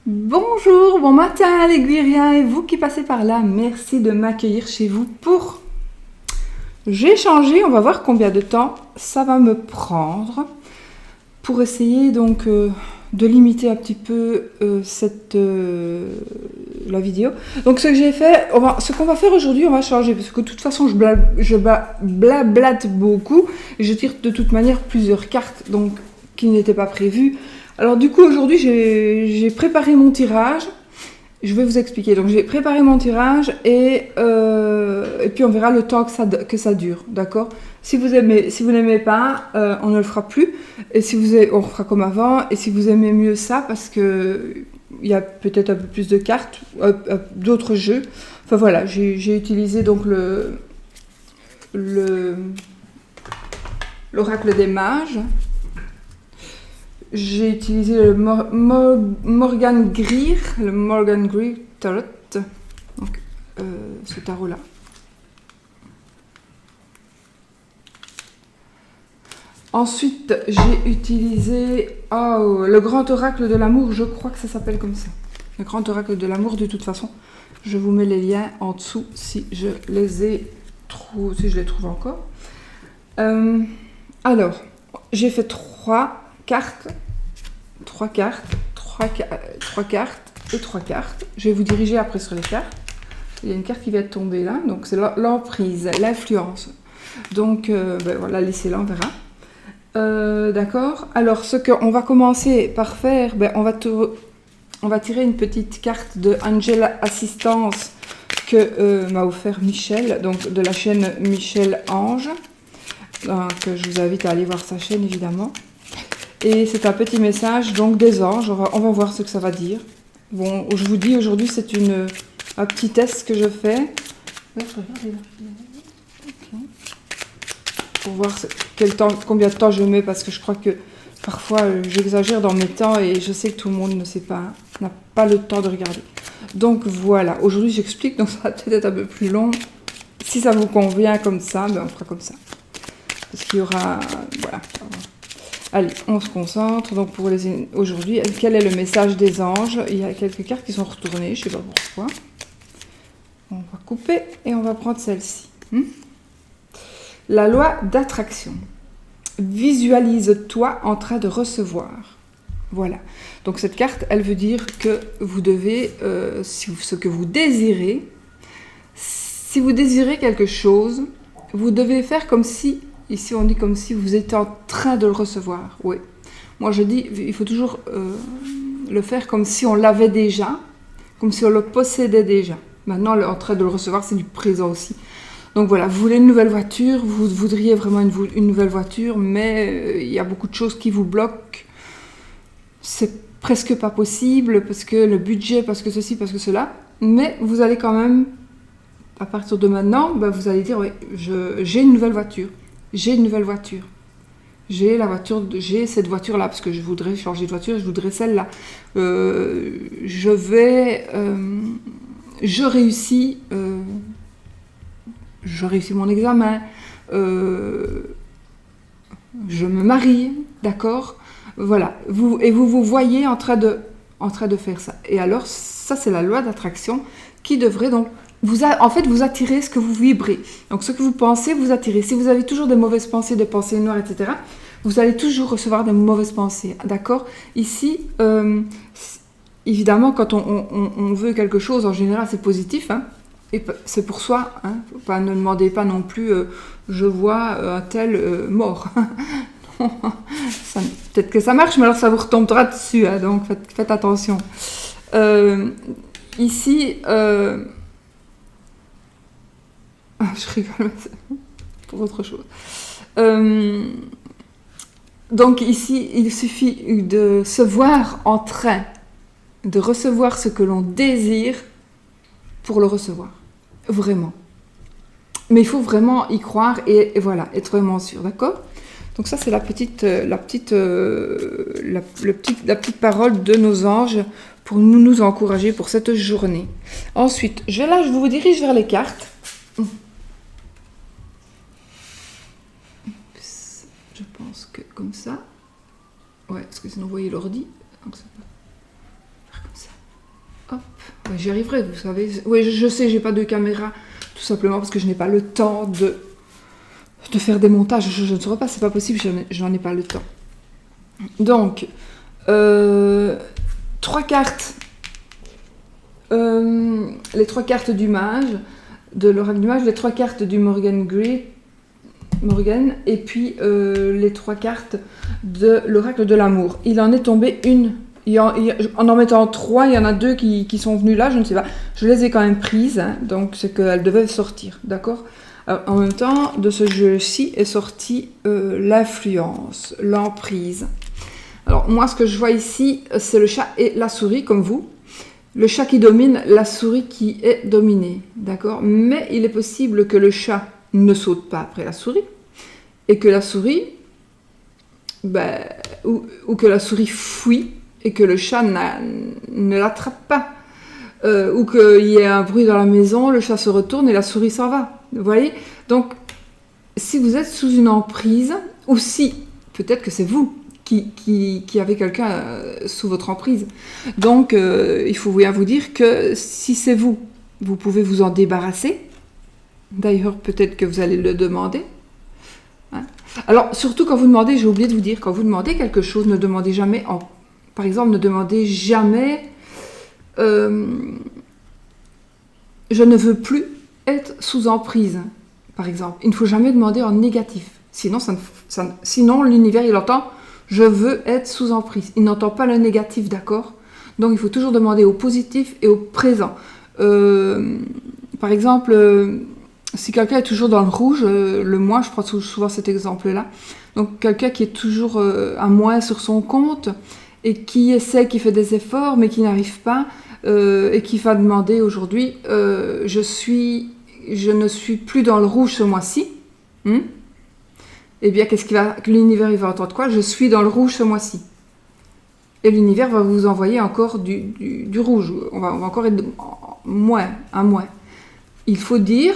Bonjour, bon matin les Guiriens et vous qui passez par là, merci de m'accueillir chez vous pour... J'ai changé, on va voir combien de temps ça va me prendre pour essayer donc de limiter un petit peu la vidéo. Donc ce que j'ai fait, ce qu'on va faire aujourd'hui, on va changer parce que de toute façon je blablate beaucoup et je tire de toute manière plusieurs cartes donc qui n'étaient pas prévues. Alors du coup aujourd'hui j'ai préparé mon tirage. Je vais vous expliquer. Donc j'ai préparé mon tirage et puis on verra le temps que ça dure, d'accord? Si vous n'aimez pas, on ne le fera plus. Et si vous aimez, on fera comme avant. Et si vous aimez mieux ça, parce que il y a peut-être un peu plus de cartes, d'autres jeux. Enfin voilà, j'ai utilisé donc l'oracle des mages. J'ai utilisé le Morgan Greer Tarot, donc ce tarot-là. Ensuite, j'ai utilisé le grand oracle de l'amour, je crois que ça s'appelle comme ça. Le grand oracle de l'amour, de toute façon. Je vous mets les liens en dessous si je les trouve encore. Alors, j'ai fait trois cartes et trois cartes. Je vais vous diriger après sur les cartes. Il y a une carte qui vient de tomber là, donc c'est l'emprise, l'influence. Donc voilà, laissez-la, on verra. D'accord. Alors ce qu'on va commencer par faire, on va tirer une petite carte de Angel Assistance que m'a offert Michel, donc de la chaîne Michel Ange. Donc je vous invite à aller voir sa chaîne évidemment. Et c'est un petit message donc des anges, on va voir ce que ça va dire. Bon, je vous dis aujourd'hui c'est un petit test que je fais. Pour voir combien de temps je mets, parce que je crois que parfois j'exagère dans mes temps et je sais que tout le monde n'a pas le temps de regarder. Donc voilà, aujourd'hui j'explique, donc ça va peut-être être un peu plus long. Si ça vous convient comme ça, on fera comme ça. Parce qu'il y aura... Voilà. Allez, on se concentre. Donc pour aujourd'hui, quel est le message des anges? Il y a quelques cartes qui sont retournées, je ne sais pas pourquoi. On va couper et on va prendre celle-ci. La loi d'attraction. Visualise-toi en train de recevoir. Voilà. Donc cette carte, elle veut dire que vous devez, ce que vous désirez, si vous désirez quelque chose, vous devez faire comme si... Ici, on dit comme si vous étiez en train de le recevoir. Oui. Moi, je dis, il faut toujours le faire comme si on l'avait déjà, comme si on le possédait déjà. Maintenant, en train de le recevoir, c'est du présent aussi. Donc voilà, vous voulez une nouvelle voiture, vous voudriez vraiment une nouvelle voiture, mais il y a beaucoup de choses qui vous bloquent. C'est presque pas possible, parce que le budget, parce que ceci, parce que cela. Mais vous allez quand même, à partir de maintenant, vous allez dire, oui, j'ai une nouvelle voiture. J'ai une nouvelle voiture. J'ai cette voiture-là, parce que je voudrais changer de voiture, je voudrais celle-là. Je réussis mon examen. Je me marie, d'accord? Voilà. Vous voyez en train de faire ça. Et alors, ça, c'est la loi d'attraction qui devrait donc... vous attirez ce que vous vibrez. Donc, ce que vous pensez, vous attirez. Si vous avez toujours des mauvaises pensées, des pensées noires, etc., vous allez toujours recevoir des mauvaises pensées. D'accord? Ici, évidemment, quand on veut quelque chose, en général, c'est positif. Hein, et c'est pour soi. Hein, ne demandez pas non plus, je vois un tel mort. Peut-être que ça marche, mais alors ça vous retombera dessus. Hein, donc, faites attention. Ici... je rigole, pour autre chose. Donc ici, il suffit de se voir en train de recevoir ce que l'on désire pour le recevoir. Vraiment. Mais il faut vraiment y croire et voilà, être vraiment sûr, d'accord? Donc ça, c'est la petite parole de nos anges pour nous encourager pour cette journée. Ensuite, je vous dirige vers les cartes. Je pense que comme ça. Ouais, parce que sinon vous voyez l'ordi. Donc ça peut faire comme ça. Hop, ouais, j'y arriverai, vous savez. Oui, je sais, j'ai pas de caméra, tout simplement parce que je n'ai pas le temps de faire des montages. Je ne saurais pas, c'est pas possible, j'en ai pas le temps. Donc, 3 cartes. Les 3 cartes du mage, de l'oracle du mage, les 3 cartes du Morgan, et puis les 3 cartes de l'oracle de l'amour. Il en est tombé une. En mettant 3, il y en a 2 qui sont venues là, je ne sais pas. Je les ai quand même prises, hein, donc c'est qu'elles devaient sortir, d'accord? En même temps, de ce jeu-ci est sorti l'influence, l'emprise. Alors moi, ce que je vois ici, c'est le chat et la souris, comme vous. Le chat qui domine, la souris qui est dominée, d'accord? Mais il est possible que le chat ne saute pas après la souris, et que la souris, ou que la souris fuit, et que le chat ne l'attrape pas. Ou qu'il y ait un bruit dans la maison, le chat se retourne et la souris s'en va. Vous voyez? Donc, si vous êtes sous une emprise, ou si, peut-être que c'est vous qui avez quelqu'un sous votre emprise. Donc, il faut bien vous dire que si c'est vous, vous pouvez vous en débarrasser. D'ailleurs, peut-être que vous allez le demander. Hein? Alors, surtout quand vous demandez, j'ai oublié de vous dire, quand vous demandez quelque chose, ne demandez jamais, par exemple, ne demandez jamais je ne veux plus être sous emprise, par exemple. Il ne faut jamais demander en négatif. Sinon l'univers, il entend « je veux être sous emprise ». Il n'entend pas le négatif, d'accord? Donc, il faut toujours demander au positif et au présent. Par exemple, si quelqu'un est toujours dans le rouge, le moins, je prends souvent cet exemple-là. Donc, quelqu'un qui est toujours à moins sur son compte et qui fait des efforts, mais qui n'arrive pas, et qui va demander aujourd'hui je ne suis plus dans le rouge ce mois-ci. Eh bien, l'univers il va entendre quoi? Je suis dans le rouge ce mois-ci. Et l'univers va vous envoyer encore du rouge. On va encore être moins. Il faut dire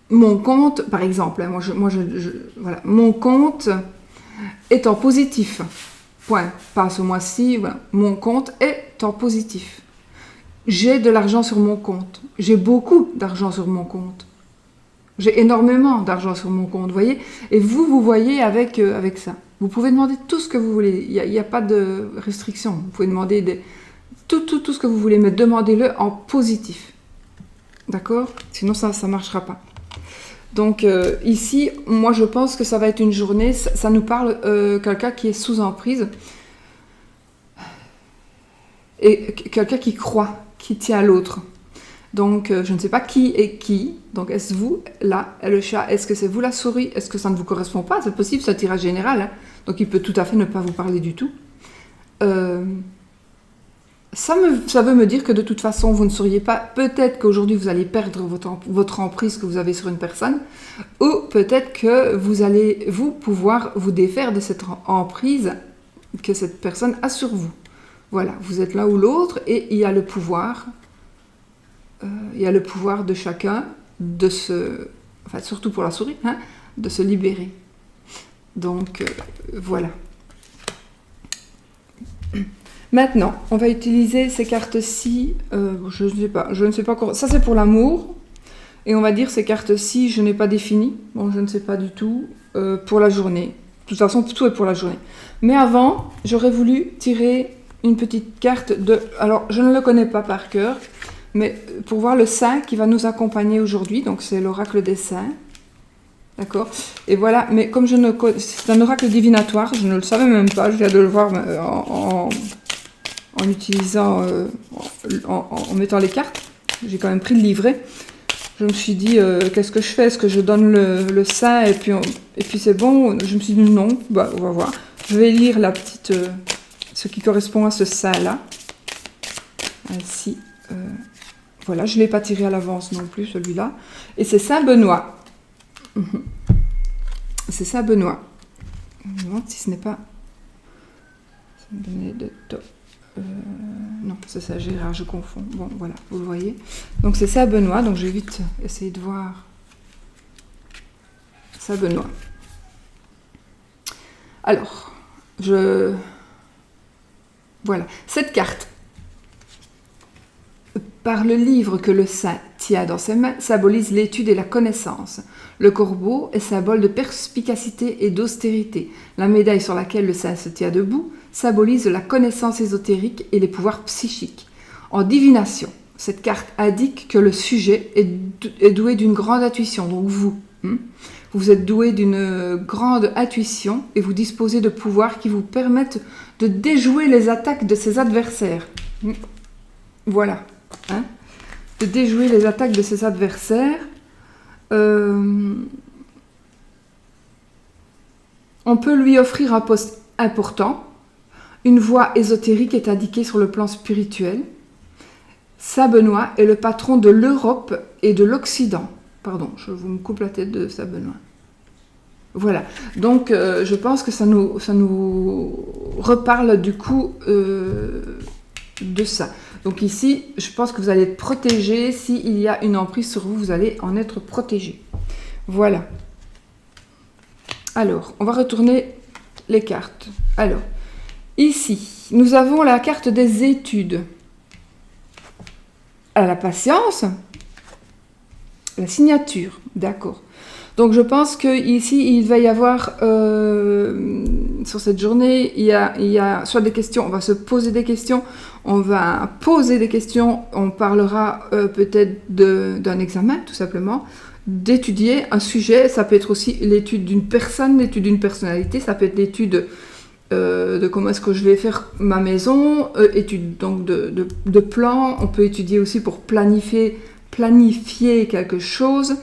mon compte, par exemple, hein, voilà, mon compte est en positif. Point. Pas ce mois-ci, voilà. Mon compte est en positif. J'ai de l'argent sur mon compte. J'ai beaucoup d'argent sur mon compte. J'ai énormément d'argent sur mon compte, vous voyez? Et vous voyez avec ça. Vous pouvez demander tout ce que vous voulez. Il n'y a pas de restriction. Vous pouvez demander tout ce que vous voulez, mais demandez-le en positif. D'accord? Sinon, ça ne marchera pas. Donc ici, moi je pense que ça va être une journée, ça nous parle quelqu'un qui est sous emprise et quelqu'un qui croit, qui tient à l'autre. Donc je ne sais pas qui est qui, donc est-ce vous, là, le chat, est-ce que c'est vous la souris, est-ce que ça ne vous correspond pas? C'est possible, c'est un tirage général, hein, donc il peut tout à fait ne pas vous parler du tout. Ça veut me dire que de toute façon, vous ne sauriez pas, peut-être qu'aujourd'hui vous allez perdre votre emprise que vous avez sur une personne, ou peut-être que vous allez pouvoir vous défaire de cette emprise que cette personne a sur vous. Voilà, vous êtes l'un ou l'autre, et il y a le pouvoir, de chacun de enfin surtout pour la souris, hein, de se libérer. Donc voilà. Maintenant, on va utiliser ces cartes-ci, je ne sais pas encore, ça c'est pour l'amour, et on va dire ces cartes-ci, je n'ai pas défini, bon je ne sais pas du tout, pour la journée, de toute façon tout est pour la journée. Mais avant, j'aurais voulu tirer une petite carte alors je ne le connais pas par cœur, mais pour voir le saint qui va nous accompagner aujourd'hui, donc c'est l'oracle des saints, d'accord? Et voilà, mais comme c'est un oracle divinatoire, je ne le savais même pas, je viens de le voir en utilisant, en mettant les cartes. J'ai quand même pris le livret. Je me suis dit, qu'est-ce que je fais? Est-ce que je donne le saint et puis c'est bon? Je me suis dit non, bah, on va voir. Je vais lire ce qui correspond à ce saint-là. Ainsi. Voilà, je ne l'ai pas tiré à l'avance non plus, celui-là. Et c'est Saint Benoît. C'est Saint Benoît. Je me demande si ce n'est pas... non, c'est ça, Gérard, je confonds. Bon, voilà, vous le voyez. Donc c'est Saint Benoît, donc je vais vite essayer de voir Saint Benoît. Alors, Voilà. Cette carte, par le livre que le saint tient dans ses mains, symbolise l'étude et la connaissance. Le corbeau est symbole de perspicacité et d'austérité. La médaille sur laquelle le saint se tient debout symbolise la connaissance ésotérique et les pouvoirs psychiques. En divination, cette carte indique que le sujet est doué d'une grande intuition, donc vous êtes doué d'une grande intuition et vous disposez de pouvoirs qui vous permettent de déjouer les attaques de ses adversaires. Voilà. De déjouer les attaques de ses adversaires. On peut lui offrir un poste important. Une voie ésotérique est indiquée sur le plan spirituel. Saint Benoît est le patron de l'Europe et de l'Occident. Pardon, je vous me coupe la tête de Saint Benoît. Voilà, donc je pense que ça nous reparle du coup de ça. Donc ici, je pense que vous allez être protégé. S'il y a une emprise sur vous, vous allez en être protégé. Voilà. Alors, on va retourner les cartes. Alors, ici, nous avons la carte des études. La patience, la signature, d'accord. Donc je pense qu'ici, il va y avoir, sur cette journée, il y a soit des questions, on va se poser des questions, on va poser des questions, on parlera peut-être d'un examen, tout simplement, d'étudier un sujet, ça peut être aussi l'étude d'une personne, l'étude d'une personnalité, ça peut être l'étude de comment est-ce que je vais faire ma maison, étude donc de plans, on peut étudier aussi pour planifier quelque chose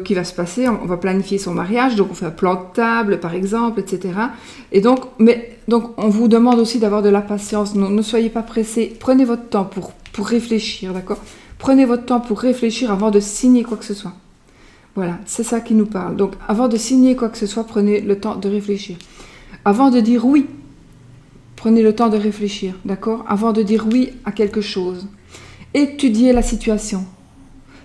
qui va se passer, on va planifier son mariage, donc on fait un plan de table par exemple, etc. Et donc, on vous demande aussi d'avoir de la patience, ne soyez pas pressés, prenez votre temps pour réfléchir, d'accord? Prenez votre temps pour réfléchir avant de signer quoi que ce soit. Voilà, c'est ça qui nous parle. Donc avant de signer quoi que ce soit, prenez le temps de réfléchir. Avant de dire oui, prenez le temps de réfléchir, d'accord? Avant de dire oui à quelque chose. Étudiez la situation.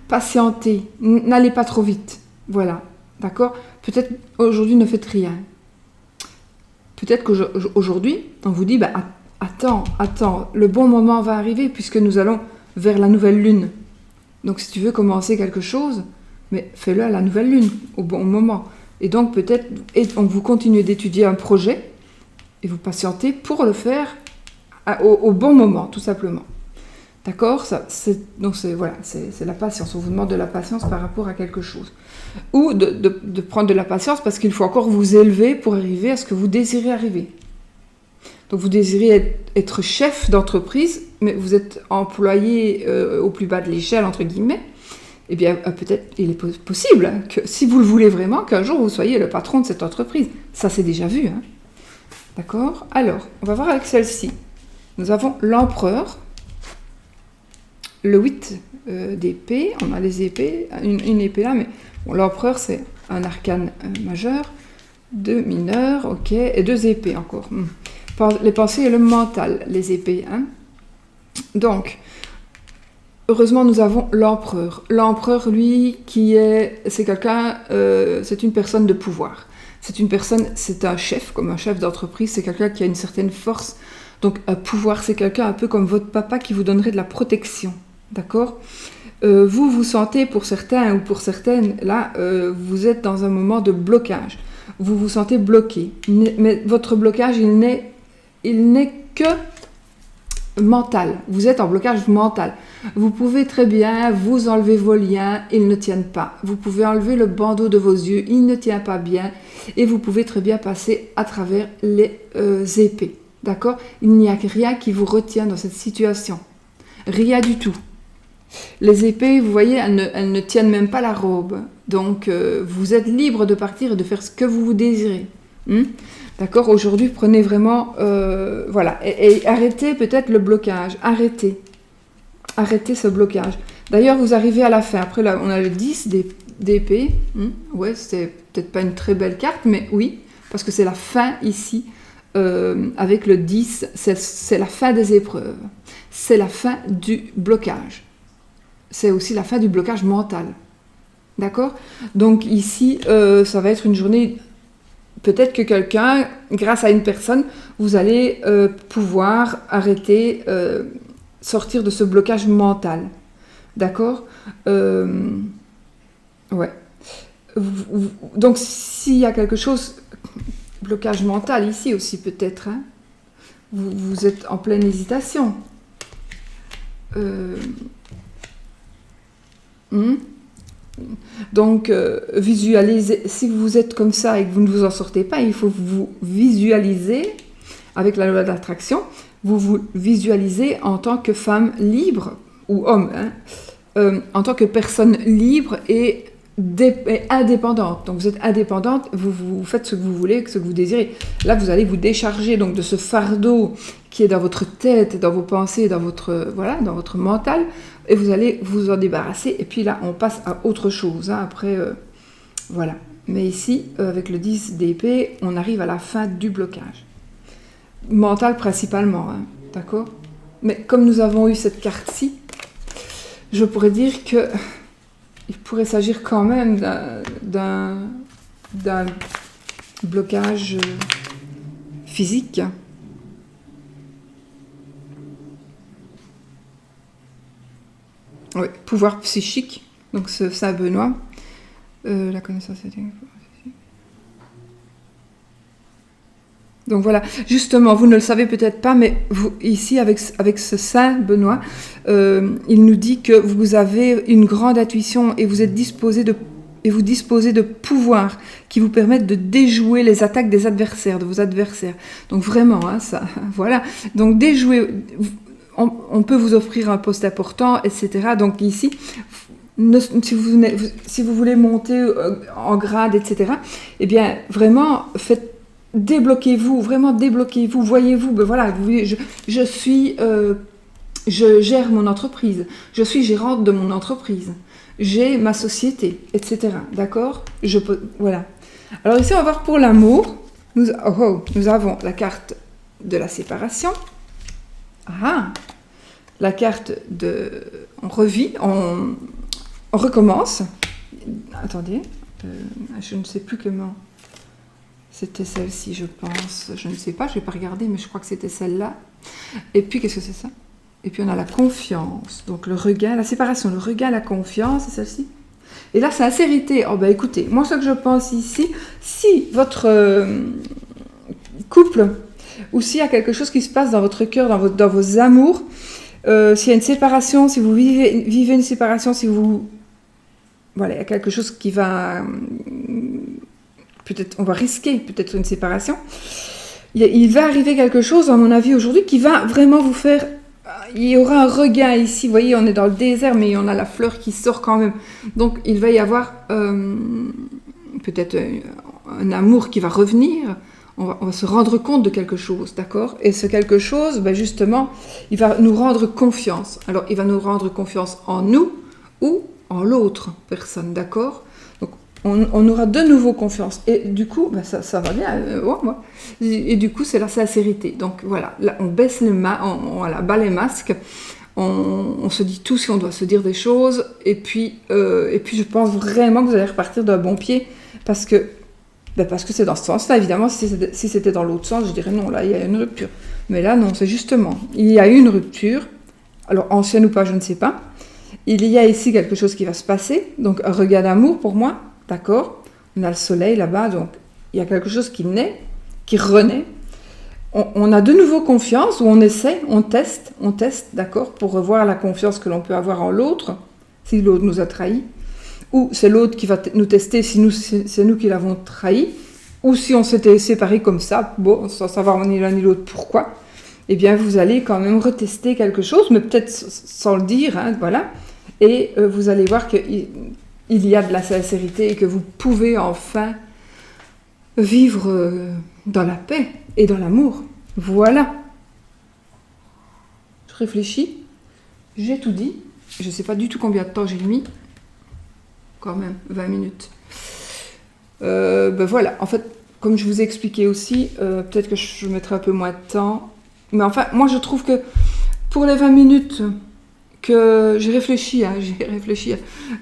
Patientez. N'allez pas trop vite. Voilà, d'accord? Peut-être aujourd'hui, ne faites rien. Peut-être qu'aujourd'hui, on vous dit, attends, le bon moment va arriver puisque nous allons vers la nouvelle lune. Donc si tu veux commencer quelque chose, mais fais-le à la nouvelle lune, au bon moment. Et donc peut-être, vous continuez d'étudier un projet et vous patientez pour le faire au bon moment, tout simplement. D'accord? Donc c'est la patience. On vous demande de la patience par rapport à quelque chose. Ou de prendre de la patience parce qu'il faut encore vous élever pour arriver à ce que vous désirez arriver. Donc vous désirez être chef d'entreprise, mais vous êtes employé au plus bas de l'échelle, entre guillemets. Eh bien, peut-être, il est possible que, si vous le voulez vraiment, qu'un jour vous soyez le patron de cette entreprise. Ça, c'est déjà vu. Hein. D'accord? Alors, on va voir avec celle-ci. Nous avons l'empereur, le 8 d'épée. On a les épées, une épée là, mais bon, l'empereur, c'est un arcane majeur, 2 mineurs, ok, et 2 épées encore. Les pensées et le mental, les épées. Hein. Donc, heureusement, nous avons l'empereur. L'empereur, lui, c'est quelqu'un, c'est une personne de pouvoir. C'est un chef, comme un chef d'entreprise, c'est quelqu'un qui a une certaine force. Donc, un pouvoir, c'est quelqu'un un peu comme votre papa qui vous donnerait de la protection. D'accord ? Vous sentez, pour certains ou pour certaines, là, vous êtes dans un moment de blocage. Vous vous sentez bloqué. Mais votre blocage, il n'est que mental. Vous êtes en blocage mental. Vous pouvez très bien vous enlever vos liens, ils ne tiennent pas. Vous pouvez enlever le bandeau de vos yeux, il ne tient pas bien. Et vous pouvez très bien passer à travers les épées. D'accord ? Il n'y a rien qui vous retient dans cette situation. Rien du tout. Les épées, vous voyez, elles ne tiennent même pas la robe. Donc, vous êtes libre de partir et de faire ce que vous désirez. D'accord ? Aujourd'hui, prenez vraiment... voilà. Et arrêtez peut-être le blocage. Arrêtez ce blocage. D'ailleurs, vous arrivez à la fin. Après, là, on a le 10 d'épée. Ouais, c'est peut-être pas une très belle carte, mais oui, parce que c'est la fin ici. Avec le 10, c'est la fin des épreuves. C'est la fin du blocage. C'est aussi la fin du blocage mental. D'accord ? Donc ici, ça va être une journée peut-être que quelqu'un, grâce à une personne, vous allez pouvoir arrêter, sortir de ce blocage mental. D'accord? Ouais. Donc, s'il y a quelque chose, blocage mental ici aussi peut-être, hein, vous êtes en pleine hésitation. Donc, visualisez, si vous êtes comme ça et que vous ne vous en sortez pas, il faut vous visualiser, avec la loi d'attraction, vous vous visualisez en tant que femme libre, ou homme, hein, en tant que personne libre et indépendante. Donc vous êtes indépendante, vous faites ce que vous voulez, ce que vous désirez. Là, vous allez vous décharger donc de ce fardeau qui est dans votre tête, dans vos pensées, dans votre, voilà, dans votre mental, et vous allez vous en débarrasser. Et puis là, on passe à autre chose. Hein, après, voilà. Mais ici, avec le 10 d'épée, on arrive à la fin du blocage. Mental principalement, hein, d'accord? Mais comme nous avons eu cette carte-ci, je pourrais dire que il pourrait s'agir quand même d'un blocage physique. Oui, pouvoir psychique. Donc Saint Benoît. La connaissance est... Donc voilà, justement, vous ne le savez peut-être pas, mais vous, ici, avec ce Saint Benoît, il nous dit que vous avez une grande intuition et vous disposez de pouvoirs qui vous permettent de déjouer les attaques des adversaires, de vos adversaires. Donc vraiment, hein, ça, voilà. Donc déjouer, on peut vous offrir un poste important, etc. Donc ici, si vous voulez monter en grade, etc., eh bien, vraiment, débloquez-vous, vraiment débloquez-vous, voyez-vous, ben voilà, je gère mon entreprise, je suis gérante de mon entreprise, j'ai ma société, etc. D'accord? Voilà. Alors ici, on va voir pour l'amour. Nous avons la carte de la séparation. La carte de... On revit, on recommence. Attendez, je ne sais plus comment... C'était celle-ci, je pense. Je ne sais pas, je n'ai pas regardé, mais je crois que c'était celle-là. Et puis, qu'est-ce que c'est ça? Et puis, on a la confiance. Donc, le regain, la séparation, le regain, la confiance, c'est celle-ci. Et là, c'est la sincérité. Oh, ben écoutez, moi, ce que je pense ici, si votre couple, ou s'il y a quelque chose qui se passe dans votre cœur, dans vos amours, s'il y a une séparation, si vous vivez une séparation, si vous... Voilà, il y a quelque chose qui va... Peut-être, on va risquer peut-être une séparation. Il va arriver quelque chose, à mon avis, aujourd'hui, qui va vraiment vous faire... Il y aura un regain ici. Vous voyez, on est dans le désert, mais on a la fleur qui sort quand même. Donc, il va y avoir peut-être un amour qui va revenir. On va se rendre compte de quelque chose, d'accord? Et ce quelque chose, ben justement, il va nous rendre confiance. Alors, il va nous rendre confiance en nous ou en l'autre personne, d'accord? On aura de nouveau confiance. Et du coup, ben ça va bien. Et du coup, c'est la sincérité. Donc voilà, là, on baisse les bas les masques. On se dit tout si on doit se dire des choses. Et puis je pense vraiment que vous allez repartir d'un bon pied. Parce que c'est dans ce sens-là. Évidemment, si c'était dans l'autre sens, je dirais non, là, il y a une rupture. Mais là, non, c'est justement, il y a une rupture. Alors, ancienne ou pas, je ne sais pas. Il y a ici quelque chose qui va se passer. Donc, un regain d'amour pour moi. D'accord? On a le soleil là-bas, donc il y a quelque chose qui naît, qui renaît. On a de nouveau confiance, ou on essaie, on teste, d'accord, pour revoir la confiance que l'on peut avoir en l'autre, si l'autre nous a trahis, ou c'est l'autre qui va nous tester si c'est nous qui l'avons trahi, ou si on s'était séparés comme ça, bon, sans savoir ni l'un ni l'autre pourquoi, eh bien vous allez quand même retester quelque chose, mais peut-être sans le dire, hein, voilà, et vous allez voir que... il y a de la sincérité et que vous pouvez enfin vivre dans la paix et dans l'amour. Voilà. Je réfléchis. J'ai tout dit. Je ne sais pas du tout combien de temps j'ai mis. Quand même, 20 minutes. Ben voilà. En fait, comme je vous ai expliqué aussi, peut-être que je mettrai un peu moins de temps. Mais enfin, moi, je trouve que pour les 20 minutes... que j'ai réfléchi,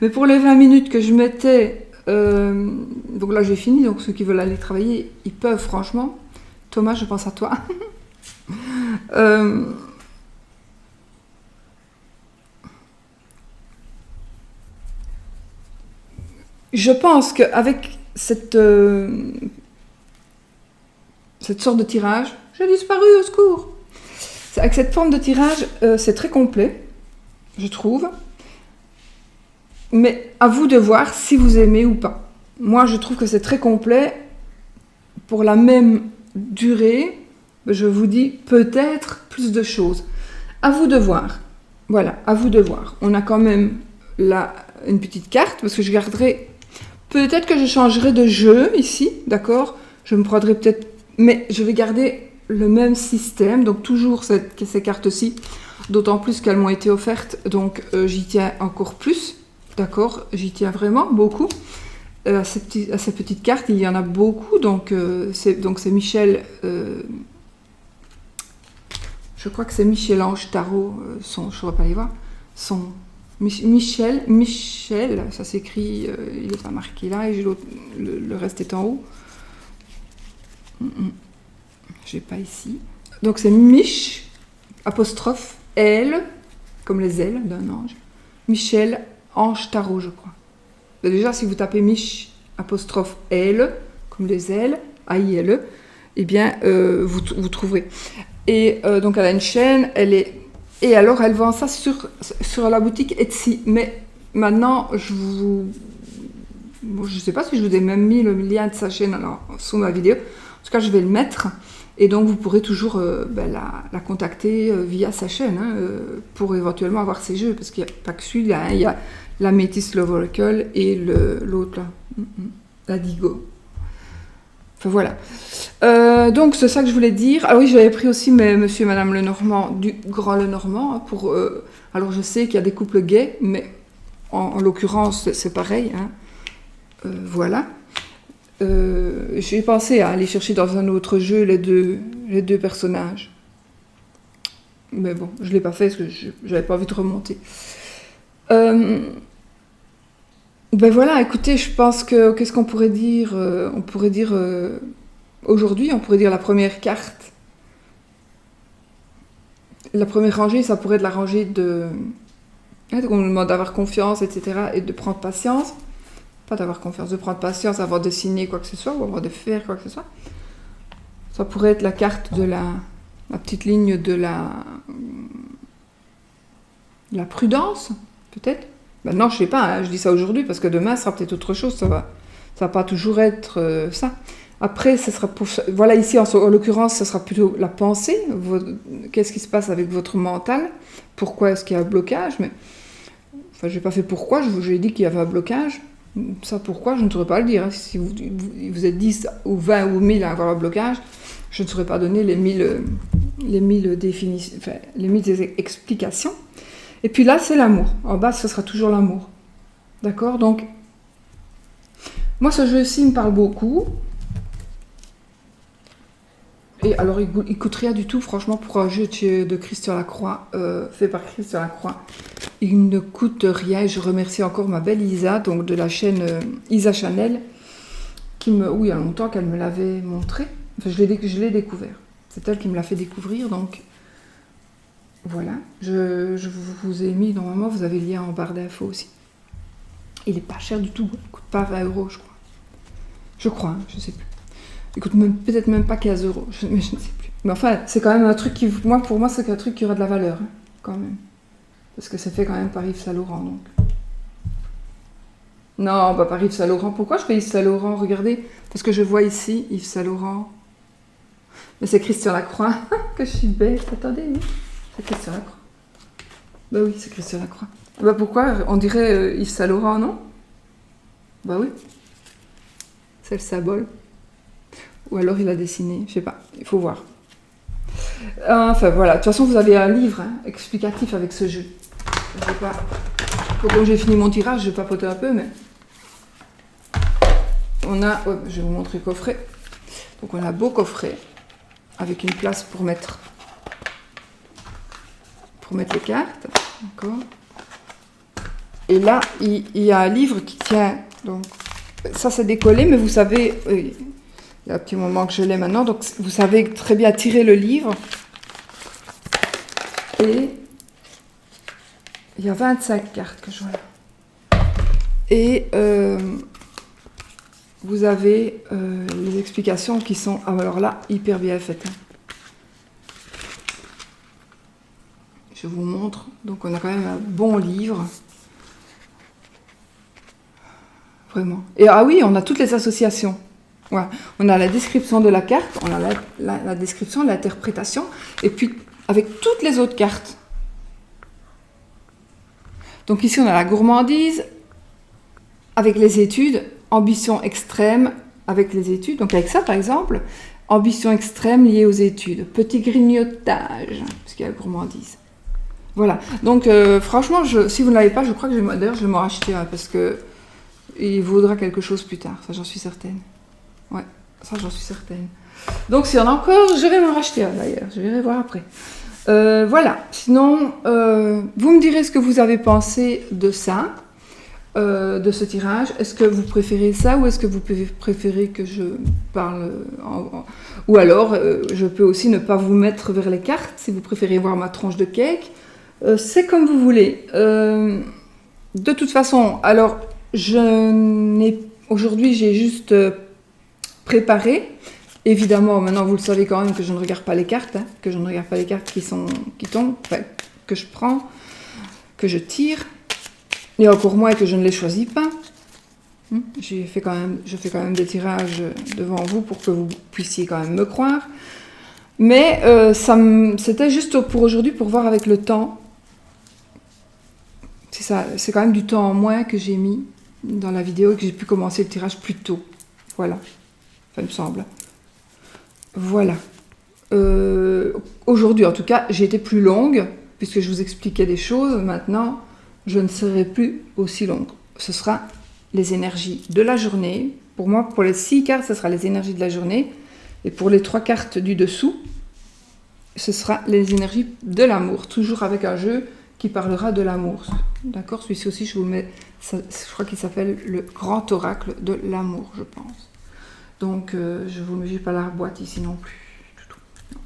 mais pour les 20 minutes que je mettais Donc là, j'ai fini. Donc ceux qui veulent aller travailler, ils peuvent, franchement. Thomas, je pense à toi. Je pense qu'avec cette sorte de tirage, j'ai disparu, au secours. Avec cette forme de tirage, c'est très complet, je trouve. Mais à vous de voir si vous aimez ou pas. Moi, je trouve que c'est très complet. Pour la même durée, je vous dis peut-être plus de choses. À vous de voir. Voilà, à vous de voir. On a quand même là une petite carte, parce que je garderai... Peut-être que je changerai de jeu ici, d'accord? Je me prendrai peut-être... Mais je vais garder le même système, donc toujours ces cartes-ci, d'autant plus qu'elles m'ont été offertes, donc j'y tiens encore plus, d'accord? J'y tiens vraiment beaucoup. À ces petites cartes, il y en a beaucoup, donc c'est Michel... je crois que c'est Michel-Ange Tarot, je ne saurais pas les voir, Michel, ça s'écrit, il n'est pas marqué là, et le reste est en haut. Je n'ai pas ici. Donc c'est Mich, apostrophe, L, comme les ailes d'un ange. Michel, Ange Tarot, je crois. Déjà, si vous tapez Mich, apostrophe, L, comme les ailes, A-I-L-E, eh bien, vous trouverez. Et donc elle a une chaîne, et alors elle vend ça sur la boutique Etsy. Mais maintenant, je sais pas si je vous ai même mis le lien de sa chaîne alors, sous ma vidéo. En tout cas, je vais le mettre. Et donc, vous pourrez toujours la contacter via sa chaîne pour éventuellement avoir ses jeux. Parce qu'il n'y a pas que celui-là. Hein, il y a la Métis Love Oracle et l'autre, là, la Digo. Enfin, voilà. Donc, c'est ça que je voulais dire. Ah oui, j'avais pris aussi monsieur et madame Lenormand, du Grand Lenormand. Hein, pour, alors, je sais qu'il y a des couples gays, mais en l'occurrence, c'est pareil. Hein. Voilà. J'ai pensé à aller chercher dans un autre jeu les deux personnages. Mais bon, je ne l'ai pas fait parce que je n'avais pas envie de remonter. Ben voilà, écoutez, je pense que... Qu'est-ce qu'on pourrait dire? On pourrait dire... aujourd'hui, on pourrait dire la première carte. La première rangée, ça pourrait être la rangée de... Hein, on nous demande d'avoir confiance, etc. et de prendre patience. Pas d'avoir confiance, de prendre patience avant de signer quoi que ce soit ou avant de faire quoi que ce soit. Ça pourrait être la carte de la petite ligne de la prudence, peut-être. Maintenant, je sais pas, hein, je dis ça aujourd'hui parce que demain, ça sera peut-être autre chose. Ça va pas toujours être ça. Après, ça sera pour... Voilà, ici, en l'occurrence, ça sera plutôt la pensée. Qu'est-ce qui se passe avec votre mental? Pourquoi est-ce qu'il y a un blocage? Mais... Enfin, je n'ai pas fait pourquoi, je ai dit qu'il y avait un blocage. Ça, pourquoi, je ne saurais pas le dire. Hein. Si vous êtes 10 ou 20 ou 1000 à avoir un blocage, je ne saurais pas donner les 1000 définitions, enfin, les 1000 explications. Et puis là, c'est l'amour. En bas, ce sera toujours l'amour. D'accord? Donc, moi, ce jeu-ci me parle beaucoup. Et alors, il coûte rien du tout, franchement, pour un jeu de Christian Lacroix, fait par Christian Lacroix. Il ne coûte rien. Je remercie encore ma belle Isa, donc de la chaîne Isa Chanel, où il y a longtemps qu'elle me l'avait montré. Enfin, je l'ai découvert. C'est elle qui me l'a fait découvrir, donc voilà. Je vous ai mis, normalement, vous avez le lien en barre d'infos aussi. Il n'est pas cher du tout, il ne coûte pas 20 €, je crois. Je crois, hein, je ne sais plus. Il coûte peut-être même pas 15 €, mais je ne sais plus. Mais enfin, c'est quand même un truc qui, pour moi, c'est un truc qui aura de la valeur, hein, quand même. Parce que c'est fait quand même par Yves Saint Laurent, donc. Non, bah par Yves Saint Laurent. Pourquoi je fais Yves Saint Laurent? Regardez, parce que je vois ici Yves Saint Laurent. Mais c'est Christian Lacroix. Que je suis bête, attendez, oui. C'est Christian Lacroix. Bah oui, c'est Christian Lacroix. Bah pourquoi? On dirait Yves Saint Laurent, non? Bah oui. C'est le symbole. Ou alors il a dessiné, je sais pas, il faut voir. Enfin voilà, de toute façon vous avez un livre explicatif avec ce jeu. Je sais pas. Quand j'ai fini mon tirage, je vais papoter un peu, mais on a, je vais vous montrer le coffret. Donc on a un beau coffret avec une place pour mettre les cartes, d'accord. Et là il y a un livre qui tient donc ça c'est décollé, mais vous savez, il y a un petit moment que je l'ai maintenant, donc vous savez très bien tirer le livre. Et il y a 25 cartes que je vois là. Et vous avez les explications qui sont, alors là, hyper bien faites. Hein. Je vous montre. Donc on a quand même un bon livre. Vraiment. Et ah oui, on a toutes les associations. Ouais. On a la description de la carte, on a la description, l'interprétation, et puis avec toutes les autres cartes. Donc ici on a la gourmandise, avec les études, ambition extrême avec les études. Donc avec ça par exemple, ambition extrême liée aux études, petit grignotage, parce qu'il y a la gourmandise. Voilà. Donc franchement, si vous ne l'avez pas, je crois que d'ailleurs je vais m'en racheter un, parce que il vaudra quelque chose plus tard, ça j'en suis certaine. Ouais, ça j'en suis certaine. Donc s'il y en a encore, je vais m'en racheter un d'ailleurs, je verrai voir après. Voilà, sinon, vous me direz ce que vous avez pensé de ça, de ce tirage. Est-ce que vous préférez ça ou est-ce que vous préférez que je parle ou alors, je peux aussi ne pas vous mettre vers les cartes, si vous préférez voir ma tranche de cake. C'est comme vous voulez. De toute façon, alors, aujourd'hui, j'ai juste préparé. Évidemment, maintenant vous le savez quand même que je ne regarde pas les cartes, hein, que je ne regarde pas les cartes qui tombent, enfin, que je prends, que je tire, et encore moins que je ne les choisis pas. Je fais quand même des tirages devant vous pour que vous puissiez quand même me croire. Mais c'était juste pour aujourd'hui, pour voir avec le temps. C'est ça, c'est quand même du temps en moins que j'ai mis dans la vidéo et que j'ai pu commencer le tirage plus tôt. Voilà, ça me semble. Voilà. Aujourd'hui, en tout cas, j'ai été plus longue, puisque je vous expliquais des choses. Maintenant, je ne serai plus aussi longue. Ce sera les énergies de la journée. Pour moi, pour les 6 cartes, ce sera les énergies de la journée. Et pour les 3 cartes du dessous, ce sera les énergies de l'amour. Toujours avec un jeu qui parlera de l'amour. D'accord? Celui-ci aussi, je vous le mets. Je crois qu'il s'appelle le grand oracle de l'amour, je pense. Donc, je ne vous mets pas la boîte ici non plus. Non.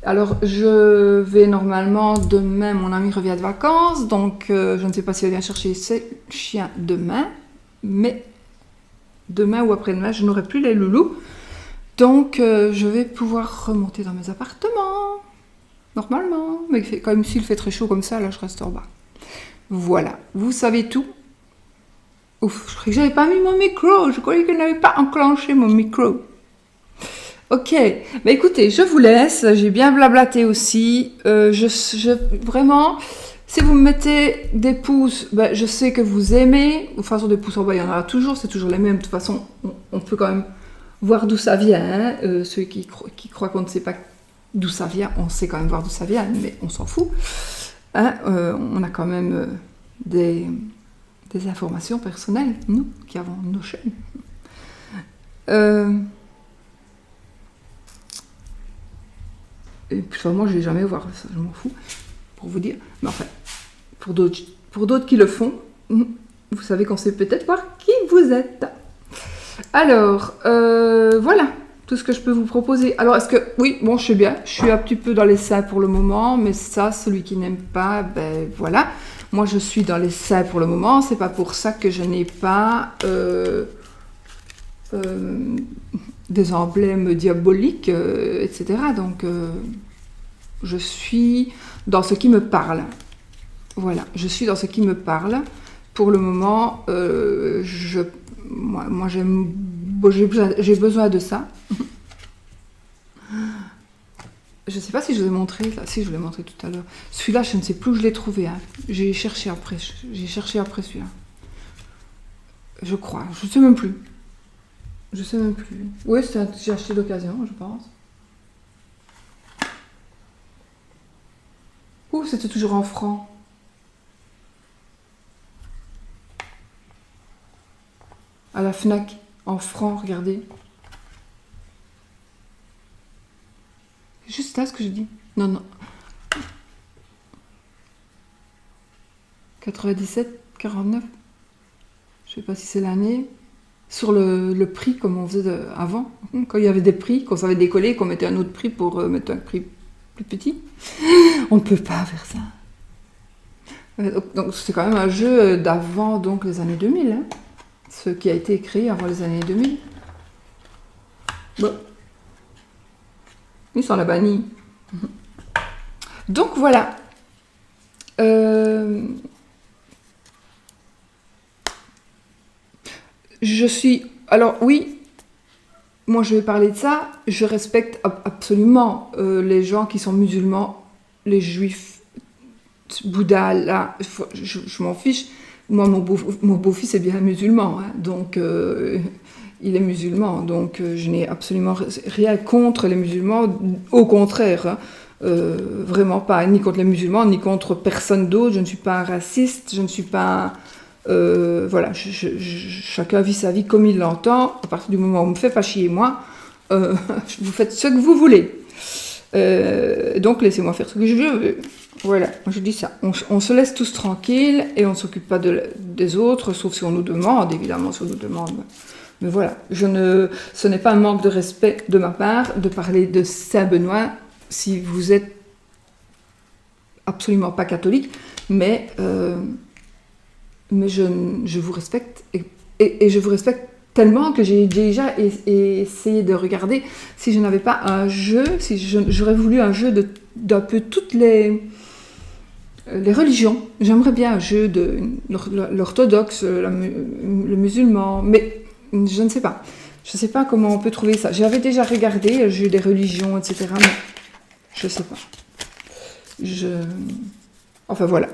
Alors, je vais normalement, demain, mon ami revient de vacances, donc je ne sais pas s'il vient chercher ses chiens demain, mais demain ou après-demain, je n'aurai plus les loulous. Donc, je vais pouvoir remonter dans mes appartements, normalement. Mais comme s'il fait très chaud comme ça, là, je reste en bas. Voilà, vous savez tout. Ouf, je croyais que j'avais pas mis mon micro. Je croyais que je n'avais pas enclenché mon micro. Ok, bah écoutez, je vous laisse. J'ai bien blablaté aussi. Vraiment, si vous me mettez des pouces, bah, je sais que vous aimez. De toute façon, des pouces en bas, il y en aura toujours. C'est toujours les mêmes. De toute façon, on peut quand même voir d'où ça vient. Hein. Ceux qui croient qu'on ne sait pas d'où ça vient, on sait quand même voir d'où ça vient, mais on s'en fout. Hein, on a quand même des informations personnelles, nous, qui avons nos chaînes. Et puis, moi, je ne vais jamais voir ça, je m'en fous, pour vous dire. Mais enfin, pour d'autres qui le font, vous savez qu'on sait peut-être voir qui vous êtes. Alors, voilà, tout ce que je peux vous proposer. Alors, est-ce que... Oui, bon, je sais bien, je suis un petit peu dans les seins pour le moment, mais ça, celui qui n'aime pas, ben voilà. Moi, je suis dans les seins pour le moment. C'est pas pour ça que je n'ai pas des emblèmes diaboliques, etc. Donc, je suis dans ce qui me parle. Voilà, je suis dans ce qui me parle. Pour le moment, moi j'ai besoin de ça. Je ne sais pas si je vous ai montré, là, si je vous l'ai montré tout à l'heure. Celui-là, je ne sais plus où je l'ai trouvé. Hein. J'ai cherché après celui-là. Je crois, je ne sais même plus. Je sais même plus. Oui, j'ai acheté d'occasion, je pense. Ouh, c'était toujours en francs. À la Fnac, en francs, regardez. C'est juste là ce que je dis. Non. 97, 49. Je sais pas si c'est l'année. sur le prix comme on faisait avant. Quand il y avait des prix, qu'on savait décoller, qu'on mettait un autre prix pour mettre un prix plus petit. On ne peut pas faire ça. Donc c'est quand même un jeu d'avant donc les années 2000, hein, ce qui a été créé avant les années 2000. Bon. Ils sont la banni. Donc voilà. Je suis... Alors oui, moi je vais parler de ça. Je respecte absolument les gens qui sont musulmans, les juifs, Bouddha, là, je m'en fiche. Moi, mon beau-fils est bien musulman, hein, donc il est musulman, donc je n'ai absolument rien contre les musulmans, au contraire, hein, vraiment pas, ni contre les musulmans, ni contre personne d'autre. Je ne suis pas un raciste, je ne suis pas... voilà, chacun vit sa vie comme il l'entend. À partir du moment où on me fait pas chier, moi, vous faites ce que vous voulez. Donc laissez-moi faire ce que je veux. Voilà, je dis ça. On se laisse tous tranquilles et on ne s'occupe pas des autres, sauf si on nous demande, évidemment, si on nous demande. Mais voilà, ce n'est pas un manque de respect de ma part de parler de Saint-Benoît si vous êtes absolument pas catholique, mais je vous respecte et je vous respecte tellement que j'ai déjà essayé de regarder si je n'avais pas un jeu, si j'aurais voulu un jeu d'un peu toutes les religions. J'aimerais bien un jeu de l'orthodoxe, le musulman, mais je ne sais pas. Je ne sais pas comment on peut trouver ça. J'avais déjà regardé le jeu des religions, etc., mais je ne sais pas. Enfin voilà.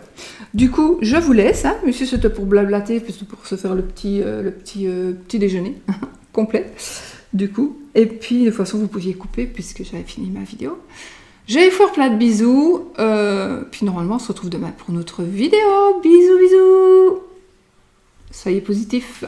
Du coup, je vous laisse, hein, monsieur, c'était pour blablater, pour se faire le petit déjeuner complet, du coup. Et puis, de toute façon, vous pouviez couper puisque j'avais fini ma vidéo. Je vais vous faire plein de bisous. Puis normalement, on se retrouve demain pour notre vidéo. Bisous, bisous. Soyez positifs.